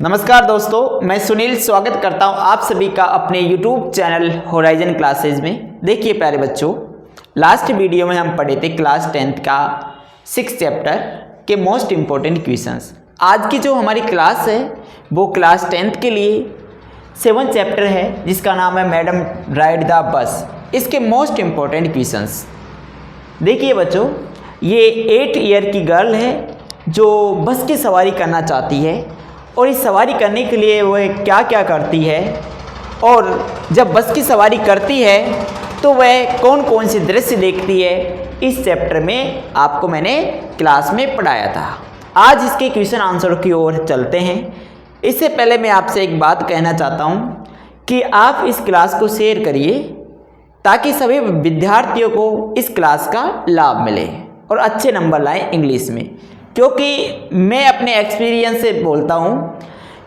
नमस्कार दोस्तों, मैं सुनील स्वागत करता हूं आप सभी का अपने YouTube चैनल होराइजन क्लासेज में। देखिए प्यारे बच्चों, लास्ट वीडियो में हम पढ़े थे क्लास 10th का 6th चैप्टर के मोस्ट इम्पोर्टेंट क्वेश्चंस। आज की जो हमारी क्लास है वो क्लास 10th के लिए 7th चैप्टर है जिसका नाम है मैडम राइड द बस। इसके मोस्ट इम्पोर्टेंट क्वेश्चंस देखिए बच्चों, ये 8 ईयर की गर्ल है जो बस की सवारी करना चाहती है और इस सवारी करने के लिए वह क्या क्या करती है, और जब बस की सवारी करती है तो वह कौन कौन से दृश्य देखती है, इस चैप्टर में आपको मैंने क्लास में पढ़ाया था। आज इसके क्वेश्चन आंसर की ओर चलते हैं। इससे पहले मैं आपसे एक बात कहना चाहता हूँ कि आप इस क्लास को शेयर करिए ताकि सभी विद्यार्थियों को इस क्लास का लाभ मिले और अच्छे नंबर लाएं इंग्लिश में। क्योंकि मैं अपने एक्सपीरियंस से बोलता हूँ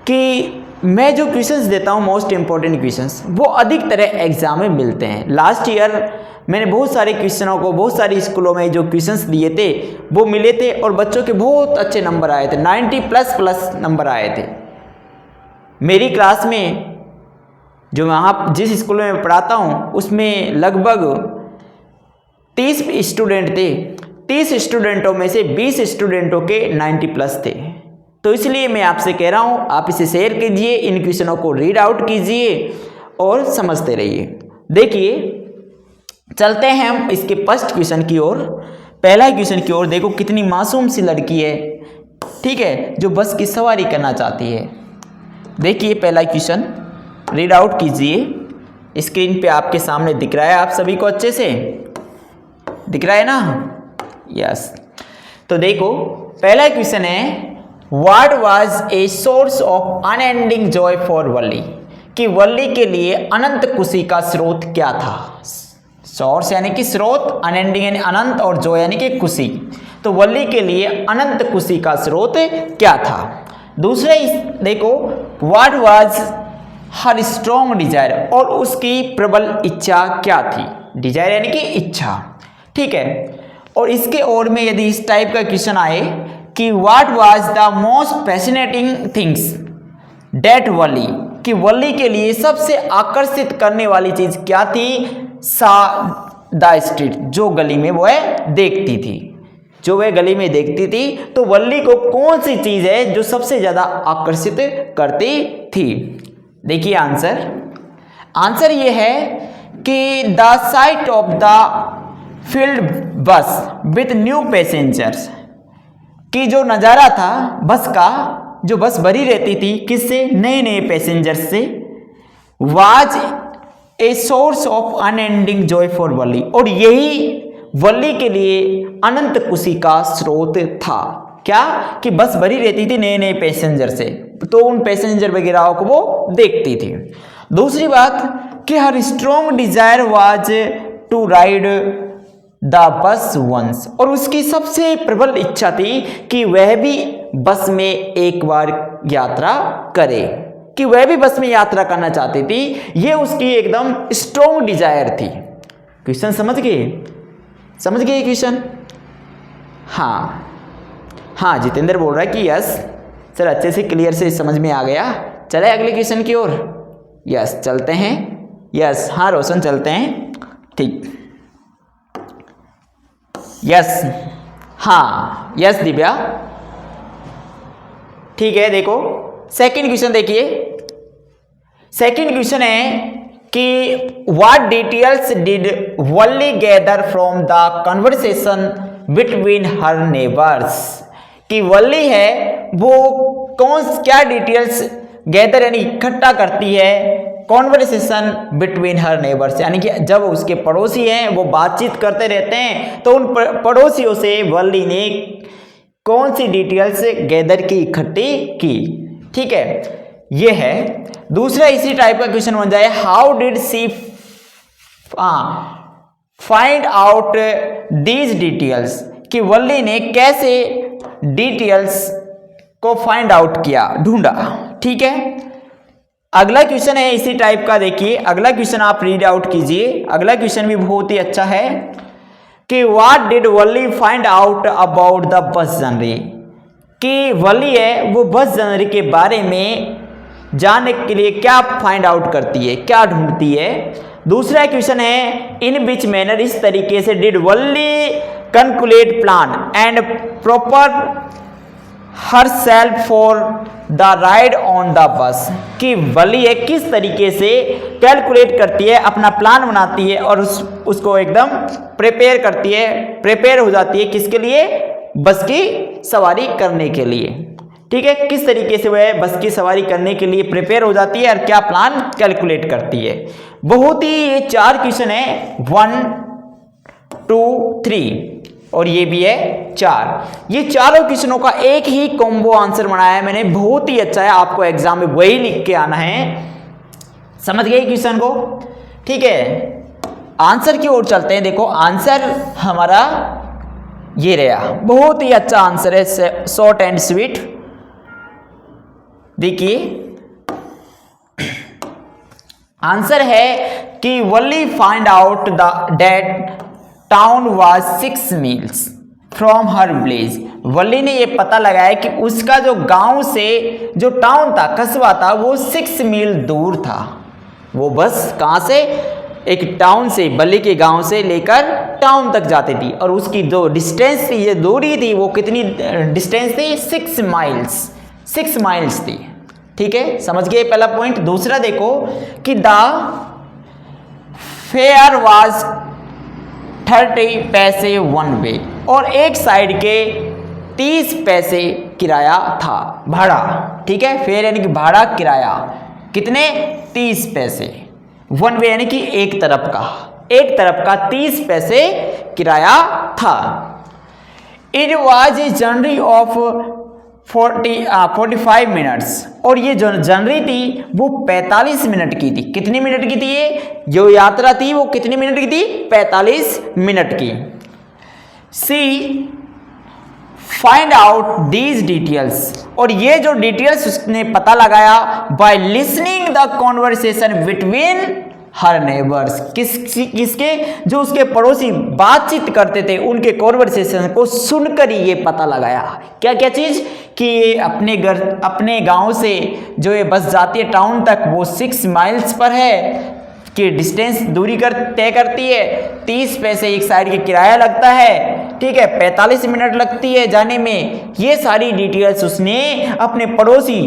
कि मैं जो क्वेश्चंस देता हूँ मोस्ट इम्पॉर्टेंट क्वेश्चंस वो अधिक तरह एग्जाम में मिलते हैं। लास्ट ईयर मैंने बहुत सारे क्वेश्चनों को बहुत सारी स्कूलों में जो क्वेश्चंस दिए थे वो मिले थे और बच्चों के बहुत अच्छे नंबर आए थे, 90+ नंबर आए थे। मेरी क्लास में जो वहाँ जिस स्कूल में मैं पढ़ाता हूँ उसमें लगभग 30 स्टूडेंट थे। 30 स्टूडेंटों में से 20 स्टूडेंटों के 90+ थे। तो इसलिए मैं आपसे कह रहा हूँ आप इसे शेयर कीजिए, इन क्वेश्चनों को रीड आउट कीजिए और समझते रहिए। देखिए चलते हैं हम इसके फर्स्ट क्वेश्चन की ओर, पहला क्वेश्चन की ओर। देखो कितनी मासूम सी लड़की है, ठीक है, जो बस की सवारी करना चाहती है। देखिए पहला क्वेश्चन रीड आउट कीजिए। स्क्रीन पे आपके सामने दिख रहा है, आप सभी को अच्छे से दिख रहा है ना? यस। तो देखो पहला क्वेश्चन है, what was a source of unending joy for Valli, कि वल्ली के लिए अनंत खुशी का स्रोत क्या था। सोर्स यानी कि स्रोत, अनएंडिंग यानी अनंत, और जॉय यानी कि खुशी। तो वल्ली के लिए अनंत खुशी का स्रोत क्या था। दूसरा देखो, what was her strong Dzire, और उसकी प्रबल इच्छा क्या थी। डिजायर यानी कि इच्छा, ठीक है। और इसके और में यदि इस टाइप का क्वेश्चन आए कि what was the most fascinating things that Valli, कि वली के लिए सबसे आकर्षित करने वाली चीज क्या थी। सा द स्ट्रीट, जो गली में वह देखती थी, जो वह गली में देखती थी। तो वल्ली को कौन सी चीज है जो सबसे ज्यादा आकर्षित करती थी। देखिए आंसर ये है कि the site of the field बस विथ न्यू पैसेंजर्स, कि जो नज़ारा था बस का, जो बस भरी रहती थी किससे, नए नए पैसेंजर्स से। Was a source of unending joy for Valli, और यही वली के लिए अनंत खुशी का स्रोत था। क्या कि बस भरी रहती थी नए नए पैसेंजर से, तो उन पैसेंजर वगैरह को वो देखती थी। दूसरी बात कि her strong desire was to ride the bus once, और उसकी सबसे प्रबल इच्छा थी कि वह भी बस में एक बार यात्रा करे, कि वह भी बस में यात्रा करना चाहती थी। ये उसकी एकदम स्ट्रॉन्ग डिजायर थी। क्वेश्चन समझ गए क्वेश्चन? हाँ जितेंद्र बोल रहा है कि यस सर, अच्छे से क्लियर से समझ में आ गया। चले अगले क्वेश्चन की ओर। यस चलते हैं। यस हाँ रोशन चलते हैं, ठीक। यस हाँ यस दिव्या, ठीक है। देखो सेकंड क्वेश्चन देखिए। सेकंड क्वेश्चन है कि what details did Valli gather from the conversation between her neighbours, कि वल्ली है वो क्या डिटेल्स गैदर यानी इकट्ठा करती है कॉन्वर्सेशन बिटवीन हर नेबर्स, यानी कि जब उसके पड़ोसी हैं वो बातचीत करते रहते हैं तो उन पड़ोसियों से वल्ली ने कौन सी डिटेल्स गैदर की, इकट्ठी की, ठीक है। ये है। दूसरा इसी टाइप का क्वेश्चन बन जाए, how did she find out these details, कि वल्ली ने कैसे डिटेल्स को फाइंड आउट किया, ढूंढा, ठीक है। अगला क्वेश्चन है इसी टाइप का। देखिए अगला क्वेश्चन आप रीड आउट कीजिए। अगला क्वेश्चन भी बहुत ही अच्छा है कि what did Valli find out about the bus journey, कि वली है वो बस जनवरी के बारे में जानने के लिए क्या फाइंड आउट करती है, क्या ढूंढती है। दूसरा क्वेश्चन है इन विच मैनर, इस तरीके से did Wali calculate plan and proper herself for the ride on the bus, कि वली है किस तरीके से कैलकुलेट करती है, अपना प्लान बनाती है और उसको एकदम प्रिपेयर करती है, प्रिपेयर हो जाती है किसके लिए, बस की सवारी करने के लिए। ठीक है, किस तरीके से वह बस की सवारी करने के लिए प्रिपेयर हो जाती है और क्या प्लान कैलकुलेट करती है। बहुत ही ये 4 क्वेश्चन है, 1 2 3 और ये भी है 4। ये चारों क्वेश्चनों का एक ही कॉम्बो आंसर बनाया है मैंने, बहुत ही अच्छा है। आपको एग्जाम में वही लिख के आना है, समझ गए क्वेश्चन को। ठीक है, आंसर की ओर चलते हैं। देखो आंसर हमारा ये रहा, बहुत ही अच्छा आंसर है, शॉर्ट एंड स्वीट। देखिए आंसर है कि Valli find out the that town was 6 miles from her village. Valli ने ये पता लगाया कि उसका जो गांव से जो टाउन था, कस्बा था, वो 6 मील दूर था। वो बस कहाँ से, एक टाउन से, वली के गांव से लेकर टाउन तक जाती थी और उसकी जो डिस्टेंस थी, ये दूरी थी, वो कितनी डिस्टेंस थी, 6 माइल्स, 6 माइल्स थी। ठीक है, समझ गए पहला पॉइंट। दूसरा देखो कि द फेयर वाज 30 पैसे वन वे, और एक साइड के 30 पैसे किराया था, भाड़ा। ठीक है, फेयर यानी कि भाड़ा, किराया कितने, 30 पैसे। वन वे यानी कि एक तरफ का 30 पैसे किराया था। It was a journey of 45 minutes, और ये जो जर्नी थी वो 45 मिनट की थी। कितनी मिनट की थी ये जो यात्रा थी, वो कितनी मिनट की थी, 45 मिनट की। सी फाइंड आउट दीज डिटेल्स, और ये जो डिटेल्स उसने पता लगाया by listening the conversation between her neighbours, किसके, जो उसके पड़ोसी बातचीत करते थे, उनके कॉन्वर्सेशन को सुनकर ही ये पता लगाया। क्या क्या चीज, कि ये अपने गांव से जो ये बस जाती है टाउन तक, वो 6 माइल्स पर है, कि डिस्टेंस दूरी तय करती है, 30 पैसे एक साइड के किराया लगता है। ठीक है, 45 मिनट लगती है जाने में। ये सारी डिटेल्स उसने अपने पड़ोसी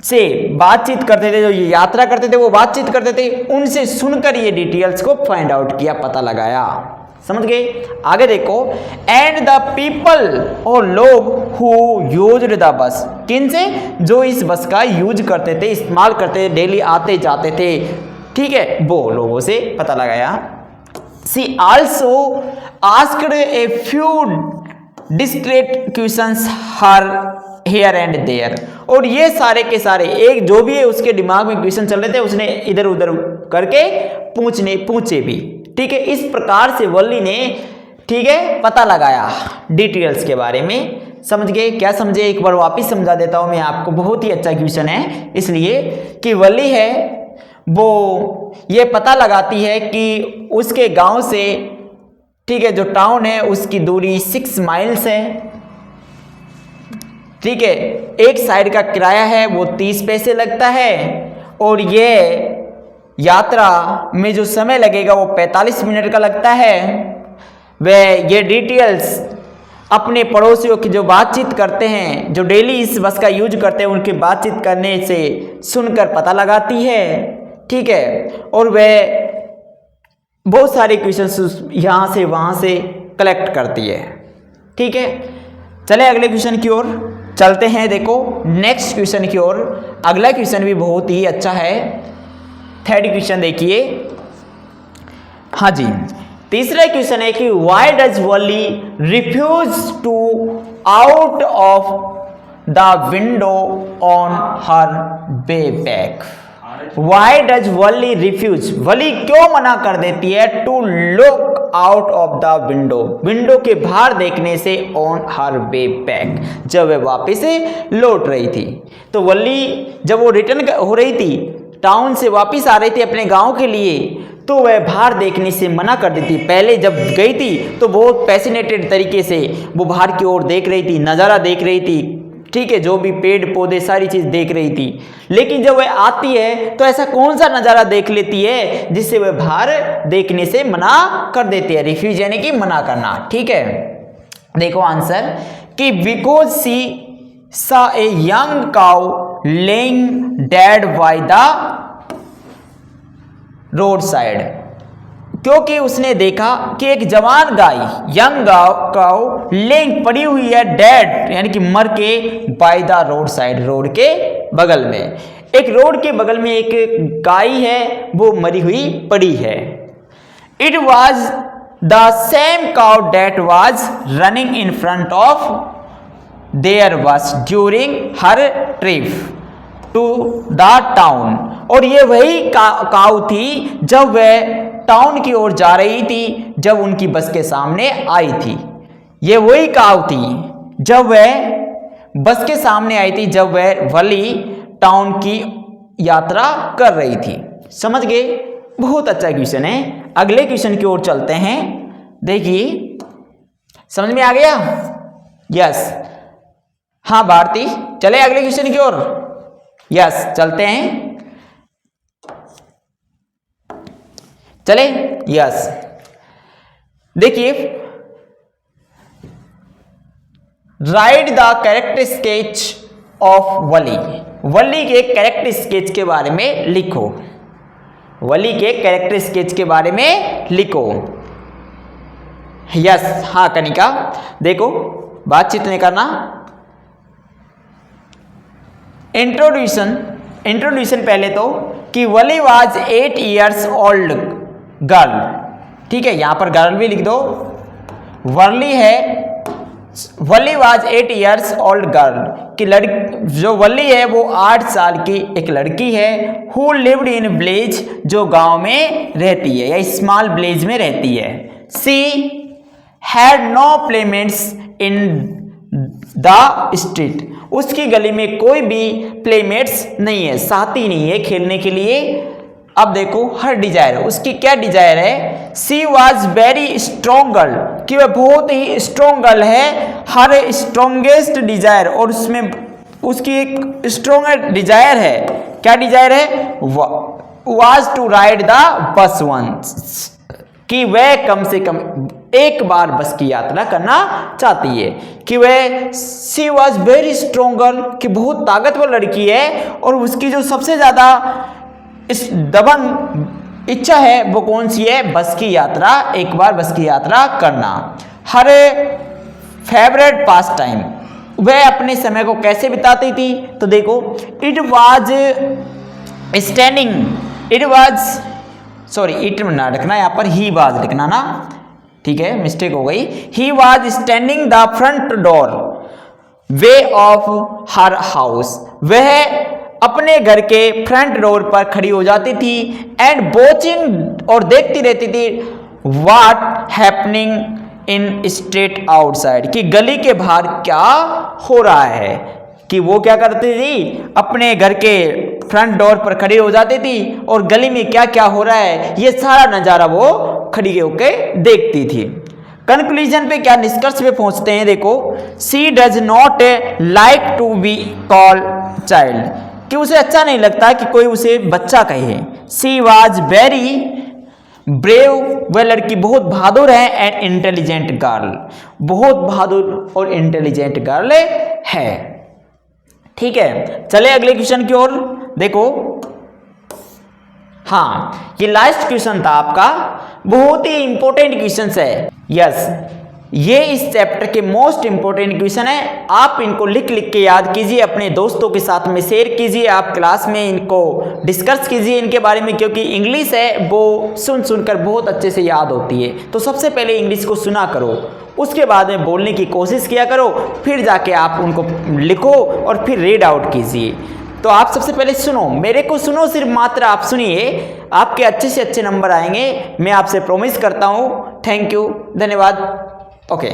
से बातचीत करते थे, जो ये यात्रा करते थे वो बातचीत करते थे, उनसे सुनकर ये डिटेल्स को फाइंड आउट किया, पता लगाया। समझ गए। आगे देखो, एंड द पीपल, और लोग हु यूज्ड द बस, किन से, जो इस बस का यूज करते थे, इस्तेमाल करते थे, डेली आते जाते थे। ठीक है, वो लोगों से पता लगाया। She also asked a few discreet questions her here and there, और ये सारे के सारे एक जो भी है उसके दिमाग में क्वेश्चन चल रहे थे, उसने इधर उधर करके पूछे भी। ठीक है, इस प्रकार से वली ने, ठीक है, पता लगाया डिटेल्स के बारे में। समझ गए, क्या समझे, एक बार वापस समझा देता हूं मैं आपको, बहुत ही अच्छा क्वेश्चन है। इसलिए कि वली है वो ये पता लगाती है कि उसके गांव से, ठीक है, जो टाउन है उसकी दूरी 6 माइल्स है। ठीक है, एक साइड का किराया है वो 30 पैसे लगता है, और ये यात्रा में जो समय लगेगा वो 45 मिनट का लगता है। वह ये डिटेल्स अपने पड़ोसियों की जो बातचीत करते हैं, जो डेली इस बस का यूज करते हैं, उनकी बातचीत करने से सुनकर पता लगाती है। ठीक है, और वह बहुत सारे क्वेश्चंस यहाँ से वहाँ से कलेक्ट करती है। ठीक है, चले अगले क्वेश्चन की ओर चलते हैं। देखो नेक्स्ट क्वेश्चन की ओर, अगला क्वेश्चन भी बहुत ही अच्छा है। थर्ड क्वेश्चन देखिए, हाँ जी, तीसरा क्वेश्चन है कि why does Valli refuse to out of the window on her way back. Why does Valli refuse, Valli क्यों मना कर देती है to look out of the window, window के बाहर देखने से, ऑन हर वे बैक, जब वह वापस लौट रही थी। तो वली जब वो रिटर्न हो रही थी, टाउन से वापस आ रही थी अपने गांव के लिए, तो वह बाहर देखने से मना कर देती। पहले जब गई थी तो बहुत पैसिनेटेड तरीके से वो बाहर की ओर देख रही थी, नज़ारा देख रही थी, ठीक है, जो भी पेड़ पौधे सारी चीज़ देख रही थी। लेकिन जब वह आती है तो ऐसा कौन सा नज़ारा देख लेती है जिससे वह बाहर देखने से मना कर देती है। रिफ्यूज यानी कि मना करना, ठीक है। देखो आंसर कि बिकॉज सी सा a young cow laying dead by the road side, क्योंकि उसने देखा कि एक जवान गाय यंग काउ लेइंग पड़ी हुई है डेड यानी कि मर के by the road side, road के बगल में। एक रोड के बगल में एक गाय है, वो मरी हुई पड़ी है। It was the same cow that was running in front of their bus during her trip to the town, और ये वही काऊ थी जब वह टाउन की ओर जा रही थी, जब उनकी बस के सामने आई थी। ये वही काऊ थी जब वह बस के सामने आई थी, जब वह वली टाउन की यात्रा कर रही थी। समझ गए? बहुत अच्छा क्वेश्चन है। अगले क्वेश्चन की ओर चलते हैं। देखिए, समझ में आ गया? यस, हाँ भारती, चले अगले क्वेश्चन की ओर। यस, चलते हैं, चले। यस, देखिए, right the character sketch of Valli. Valli के कैरेक्टर स्केच के बारे में लिखो। वली के कैरेक्टर स्केच के बारे में लिखो। यस, हाँ कनिका, देखो बातचीत नहीं करना। इंट्रोड्यूशन पहले तो कि वली वाज 8 years ओल्ड गर्ल, ठीक है, यहां पर गर्ल भी लिख दो। वली वाज 8 years ओल्ड गर्ल कि लड़की, जो वली है वो 8 साल की एक लड़की है। हु लिव्ड इन विलेज, जो गांव में रहती है या स्मॉल विलेज में रहती है। She had no playmates in the street, उसकी गली में कोई भी प्लेमेट्स नहीं है, साथी नहीं है खेलने के लिए। अब देखो हर डिजायर, उसकी क्या डिजायर है? सी वॉज वेरी स्ट्रॉन्ग गर्ल, कि वह बहुत ही स्ट्रॉन्ग गर्ल है। हर स्ट्रॉन्गेस्ट डिजायर, और उसमें उसकी एक स्ट्रॉन्ग डिजायर है। क्या डिजायर है? Was to ride the bus once, कि वह कम से कम एक बार बस की यात्रा करना चाहती है। कि वह सी वॉज वेरी स्ट्रॉन्ग गर्ल, कि बहुत ताकतवर लड़की है, और उसकी जो सबसे ज्यादा इस दबंग इच्छा है वो कौन सी है? बस की यात्रा, एक बार बस की यात्रा करना। हर फेवरेट पास टाइम, वह अपने समय को कैसे बिताती थी? तो देखो, इट वॉज इट ना लिखना, यहाँ पर ही वाज लिखना ना, ठीक है, मिस्टेक हो गई। He was standing the front door way of her house, वह अपने घर के फ्रंट डोर पर खड़ी हो जाती थी। एंड वॉचिंग, और देखती रहती थी, what happening in street outside, कि गली के बाहर क्या हो रहा है। कि वो क्या करती थी? अपने घर के फ्रंट डोर पर खड़ी हो जाती थी और गली में क्या क्या हो रहा है ये सारा नज़ारा वो खड़ी होकर देखती थी। कंक्लूजन पे क्या निष्कर्ष पे पहुंचते हैं? देखो, she does not like to be called child, कि उसे अच्छा नहीं लगता कि कोई उसे बच्चा कहे। सी वाज वेरी ब्रेव, वह लड़की बहुत बहादुर है। एंड इंटेलिजेंट गर्ल, बहुत बहादुर और इंटेलिजेंट गर्ल है। ठीक है, चले अगले क्वेश्चन की ओर। देखो, हाँ, ये लास्ट क्वेश्चन था आपका, बहुत ही इंपॉर्टेंट क्वेश्चन है। यस, ये इस चैप्टर के मोस्ट इंपॉर्टेंट क्वेश्चन है। आप इनको लिख लिख के याद कीजिए, अपने दोस्तों के साथ में शेयर कीजिए, आप क्लास में इनको डिस्कस कीजिए इनके बारे में, क्योंकि इंग्लिश है वो सुन सुनकर बहुत अच्छे से याद होती है। तो सबसे पहले इंग्लिश को सुना करो, उसके बाद में बोलने की कोशिश किया करो, फिर जाके आप उनको लिखो और फिर रीड आउट कीजिए। तो आप सबसे पहले सुनो, मेरे को सुनो, सिर्फ मात्र आप सुनिए, आपके अच्छे से अच्छे नंबर आएंगे, मैं आपसे प्रॉमिस करता हूँ। थैंक यू, धन्यवाद। ओके।